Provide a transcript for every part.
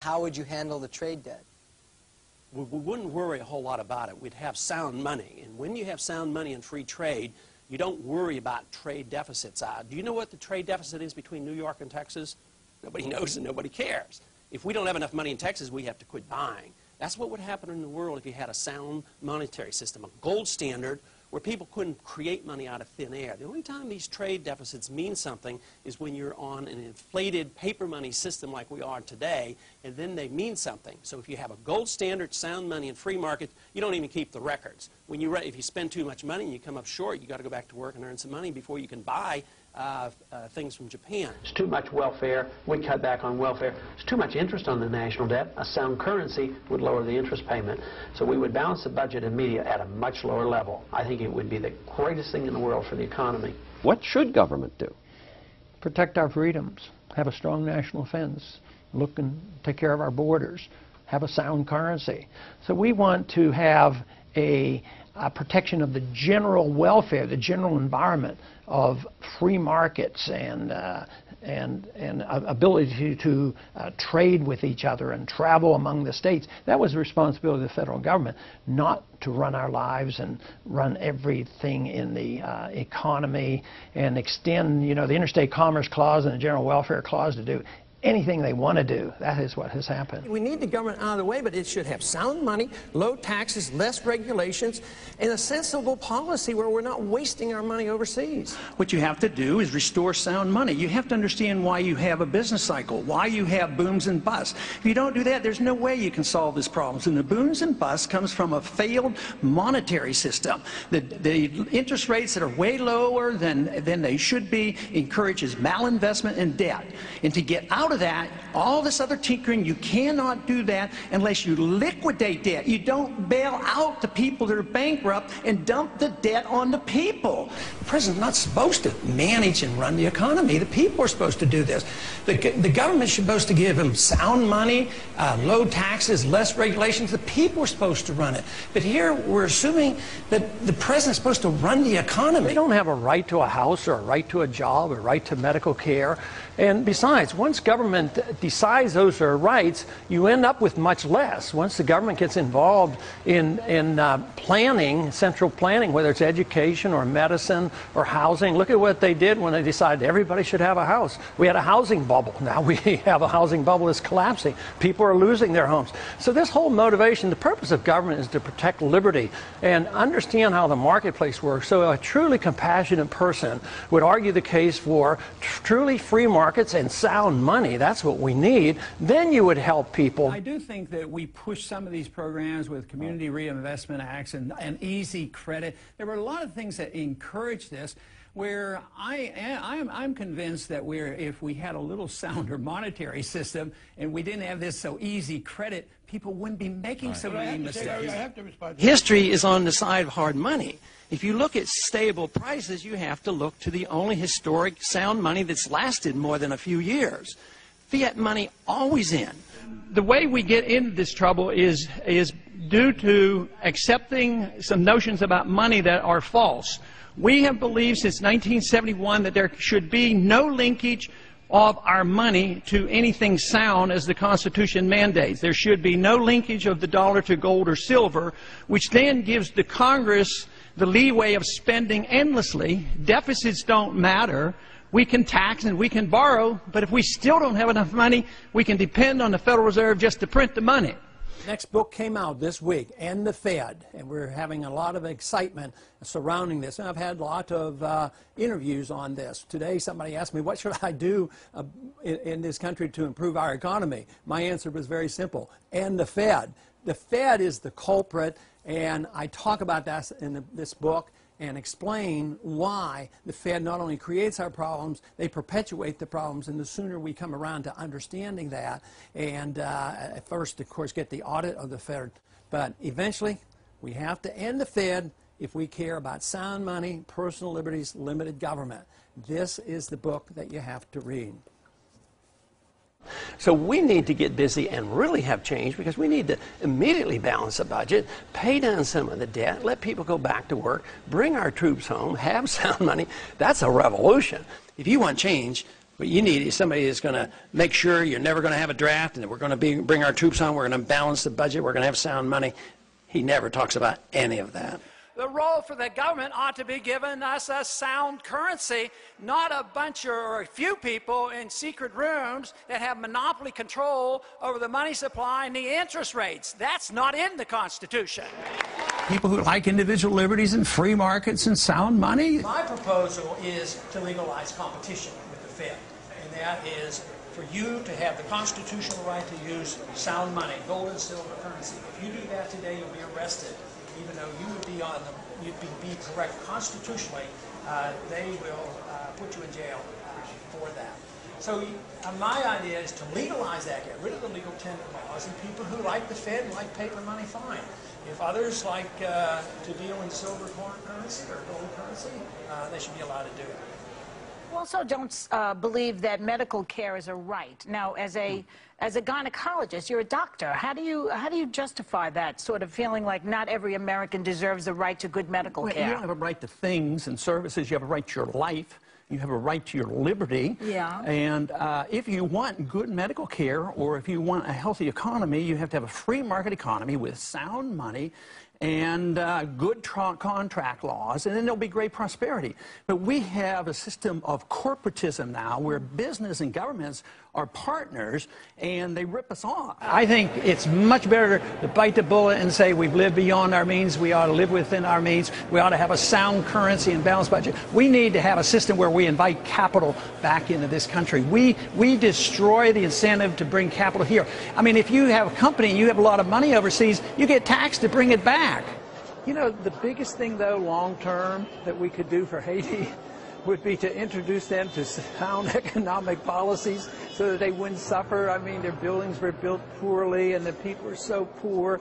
How would you handle the trade debt? We wouldn't worry a whole lot about it. We'd have sound money. And when you have sound money and free trade, you don't worry about trade deficits. Do you know what the trade deficit is between New York and Texas? Nobody knows and nobody cares. If we don't have enough money in Texas, we have to quit buying. That's what would happen in the world if you had a sound monetary system, a gold standard where people couldn't create money out of thin air. The only time these trade deficits mean something is when you're on an inflated paper money system like we are today, and then they mean something. So if you have a gold standard, sound money, and free market, you don't even keep the records. If you spend too much money and you come up short, you got to go back to work and earn some money before you can buy things from Japan. It's too much welfare. We cut back on welfare. It's too much interest on the national debt. A sound currency would lower the interest payment. So we would balance the budget immediately at a much lower level. I think it would be the greatest thing in the world for the economy. What should government do? Protect our freedoms, have a strong national defense, look and take care of our borders, have a sound currency. So we want to have a protection of the general welfare, the general environment of free markets and ability to trade with each other and travel among the states. That was the responsibility of the federal government, not to run our lives and run everything in the economy and extend, you know, the Interstate Commerce Clause and the General Welfare Clause to do anything they want to do. That is what has happened. We need the government out of the way, but it should have sound money, low taxes, less regulations, and a sensible policy where we're not wasting our money overseas. What you have to do is restore sound money. You have to understand why you have a business cycle, why you have booms and busts. If you don't do that, there's no way you can solve these problems. And the booms and busts comes from a failed monetary system. The interest rates that are way lower than they should be encourages malinvestment and debt. And to get out of that, all this other tinkering, you cannot do that unless you liquidate debt. You don't bail out the people that are bankrupt and dump the debt on the people. The president's not supposed to manage and run the economy. The people are supposed to do this. The government's supposed to give them sound money, low taxes, less regulations. The people are supposed to run it. But here we're assuming that the president's supposed to run the economy. They don't have a right to a house or a right to a job or a right to medical care. And besides, once government decides those are rights, you end up with much less. Once the government gets involved in planning, central planning, whether it's education or medicine or housing, look at what they did when they decided everybody should have a house. We had a housing bubble. Now we have a housing bubble that's collapsing. People are losing their homes. So this whole motivation, the purpose of government is to protect liberty and understand how the marketplace works. So a truly compassionate person would argue the case for truly free markets and sound money. That's what we need. Then you would help people. I do think that we push some of these programs with community reinvestment acts and easy credit. There were a lot of things that encourage this, where I'm convinced that if we had a little sounder monetary system and we didn't have this so easy credit, people wouldn't be making so many mistakes. History is on the side of hard money. If you look at stable prices, you have to look to the only historic sound money that's lasted more than a few years. Fiat money always in. The way we get into this trouble is due to accepting some notions about money that are false. We have believed since 1971 that there should be no linkage of our money to anything sound as the Constitution mandates. There should be no linkage of the dollar to gold or silver, which then gives the Congress the leeway of spending endlessly. Deficits don't matter. We can tax and we can borrow, but if we still don't have enough money, we can depend on the Federal Reserve just to print the money. Next book came out this week, End the Fed, and we're having a lot of excitement surrounding this. And I've had a lot of interviews on this. Today somebody asked me, what should I do in this country to improve our economy? My answer was very simple, end the Fed. The Fed is the culprit, and I talk about that in this book and explain why the Fed not only creates our problems, they perpetuate the problems, and the sooner we come around to understanding that, and at first, of course, get the audit of the Fed, but eventually we have to end the Fed if we care about sound money, personal liberties, limited government. This is the book that you have to read. So we need to get busy and really have change, because we need to immediately balance the budget, pay down some of the debt, let people go back to work, bring our troops home, have sound money. That's a revolution. If you want change, What you need is somebody that's going to make sure you're never going to have a draft and that we're going to bring our troops home, we're going to balance the budget, we're going to have sound money. He never talks about any of that. The role for the government ought to be given us a sound currency, not a bunch or a few people in secret rooms that have monopoly control over the money supply and the interest rates. That's not in the Constitution. People who like individual liberties and free markets and sound money. My proposal is to legalize competition with the Fed, and that is for you to have the constitutional right to use sound money, gold and silver currency. If you do that today, you'll be arrested. Even though you would be you'd be correct constitutionally, they will put you in jail for that. So my idea is to legalize that, get rid of the legal tender laws, and people who like the Fed and like paper money, fine. If others like to deal in silver currency or gold currency, they should be allowed to do it. You also don't believe that medical care is a right. Now, as a gynecologist, you're a doctor. How do you justify that sort of feeling like not every American deserves the right to good medical care? You don't have a right to things and services. You have a right to your life. You have a right to your liberty. Yeah. And if you want good medical care or if you want a healthy economy, you have to have a free market economy with sound money and good contract laws, and then there'll be great prosperity. But we have a system of corporatism now where business and governments are partners, and they rip us off. I think it's much better to bite the bullet and say we've lived beyond our means, we ought to live within our means, we ought to have a sound currency and balanced budget. We need to have a system where we invite capital back into this country. We destroy the incentive to bring capital here. I mean, if you have a company and you have a lot of money overseas, you get taxed to bring it back. You know, the biggest thing, though, long term, that we could do for Haiti would be to introduce them to sound economic policies so that they wouldn't suffer. I mean, their buildings were built poorly and the people are so poor,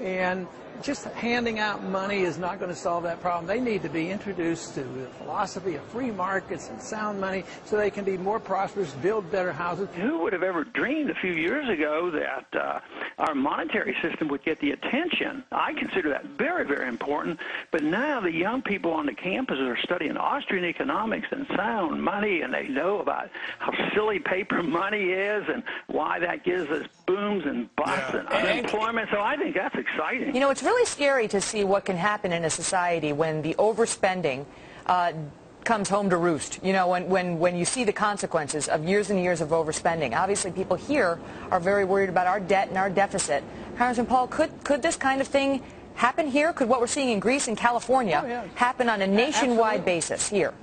and just handing out money is not going to solve that problem. They need to be introduced to the philosophy of free markets and sound money so they can be more prosperous, build better houses. Who would have ever dreamed a few years ago that our monetary system would get the attention? I consider that very, very important. But now the young people on the campuses are studying Austrian economics and sound money, and they know about how silly paper money is and why that gives us booms and busts and unemployment. So I think that's exciting. You know, it's really scary to see what can happen in a society when the overspending comes home to roost. You know, when you see the consequences of years and years of overspending. Obviously, people here are very worried about our debt and our deficit. Congressman Paul, could this kind of thing happen here? Could what we're seeing in Greece and California happen on a nationwide basis here?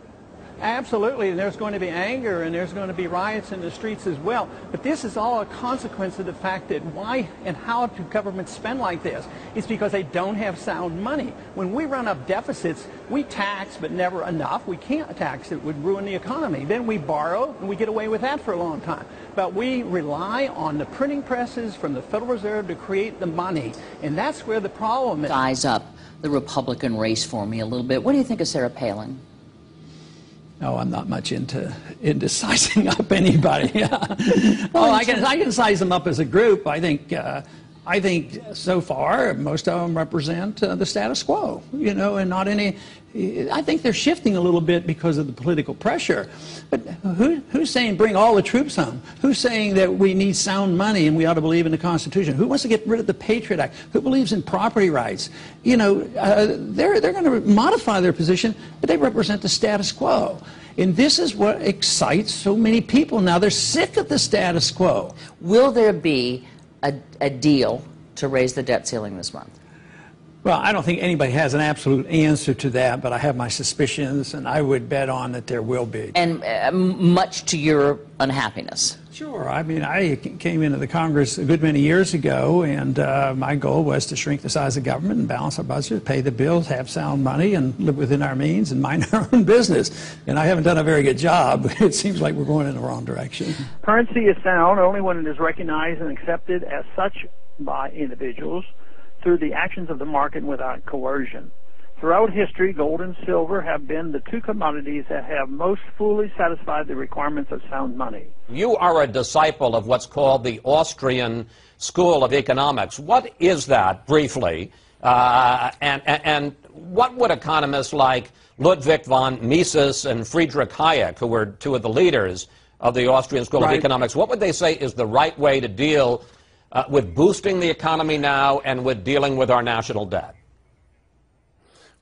Absolutely, and there's going to be anger and there's going to be riots in the streets as well. But this is all a consequence of the fact that why and how do governments spend like this? It's because they don't have sound money. When we run up deficits, we tax, but never enough. We can't tax. It would ruin the economy. Then we borrow, and we get away with that for a long time. But we rely on the printing presses from the Federal Reserve to create the money, and that's where the problem is. Size up the Republican race for me a little bit. What do you think of Sarah Palin? No, I'm not much into sizing up anybody. Well, I can size them up as a group. I think so far most of them represent the status quo, you know, and not any. I think they're shifting a little bit because of the political pressure. But who's saying bring all the troops home? Who's saying that we need sound money and we ought to believe in the Constitution? Who wants to get rid of the Patriot Act? Who believes in property rights? You know, they're going to modify their position, but they represent the status quo. And this is what excites so many people now. They're sick of the status quo. Will there be a deal to raise the debt ceiling this month? Well, I don't think anybody has an absolute answer to that, but I have my suspicions, and I would bet on that there will be. And much to your unhappiness? Sure. I mean, I came into the Congress a good many years ago, and my goal was to shrink the size of government and balance our budget, pay the bills, have sound money, and live within our means and mind our own business. And I haven't done a very good job. It seems like we're going in the wrong direction. Currency is sound only when it is recognized and accepted as such by individuals through the actions of the market without coercion. Throughout history, gold and silver have been the two commodities that have most fully satisfied the requirements of sound money. You are a disciple of what's called the Austrian School of Economics. What is that, briefly? And what would economists like Ludwig von Mises and Friedrich Hayek, who were two of the leaders, of the Austrian School of Economics, what would they say is the right way to deal with boosting the economy now and with dealing with our national debt?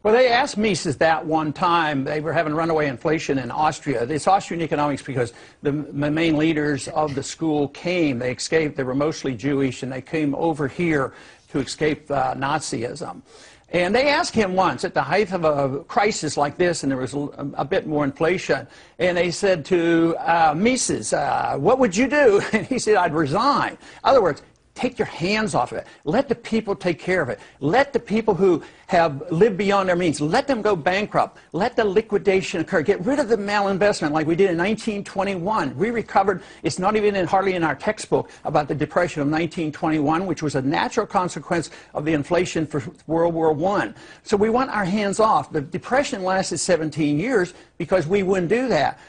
Well, they asked Mises that one time. They were having runaway inflation in Austria. It's Austrian economics because the main leaders of the school came. They escaped. They were mostly Jewish, and they came over here to escape Nazism. And they asked him once, at the height of a crisis like this, and there was a bit more inflation, and they said to Mises, what would you do? And he said, I'd resign. In other words, take your hands off of it. Let the people take care of it. Let the people who have lived beyond their means, let them go bankrupt. Let the liquidation occur. Get rid of the malinvestment like we did in 1921. We recovered, it's not even hardly in our textbook, about the Depression of 1921, which was a natural consequence of the inflation for World War I. So we want our hands off. The Depression lasted 17 years because we wouldn't do that.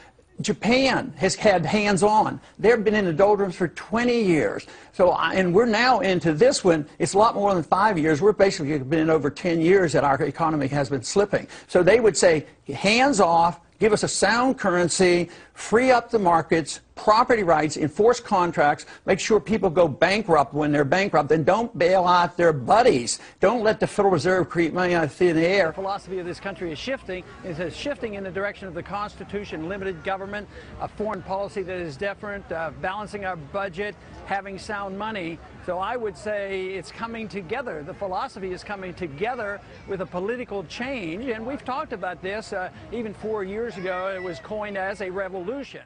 Japan has had hands-on. They've been in the doldrums for 20 years. So, and we're now into this one. It's a lot more than 5 years. We're basically been over 10 years that our economy has been slipping. So they would say, hands off, give us a sound currency, free up the markets, property rights, enforce contracts, make sure people go bankrupt when they're bankrupt, and don't bail out their buddies. Don't let the Federal Reserve create money out of thin air. The philosophy of this country is shifting. It's shifting in the direction of the Constitution, limited government, a foreign policy that is different, balancing our budget, having sound money. So I would say it's coming together. The philosophy is coming together with a political change, and we've talked about this even 4 years ago. It was coined as a revolution.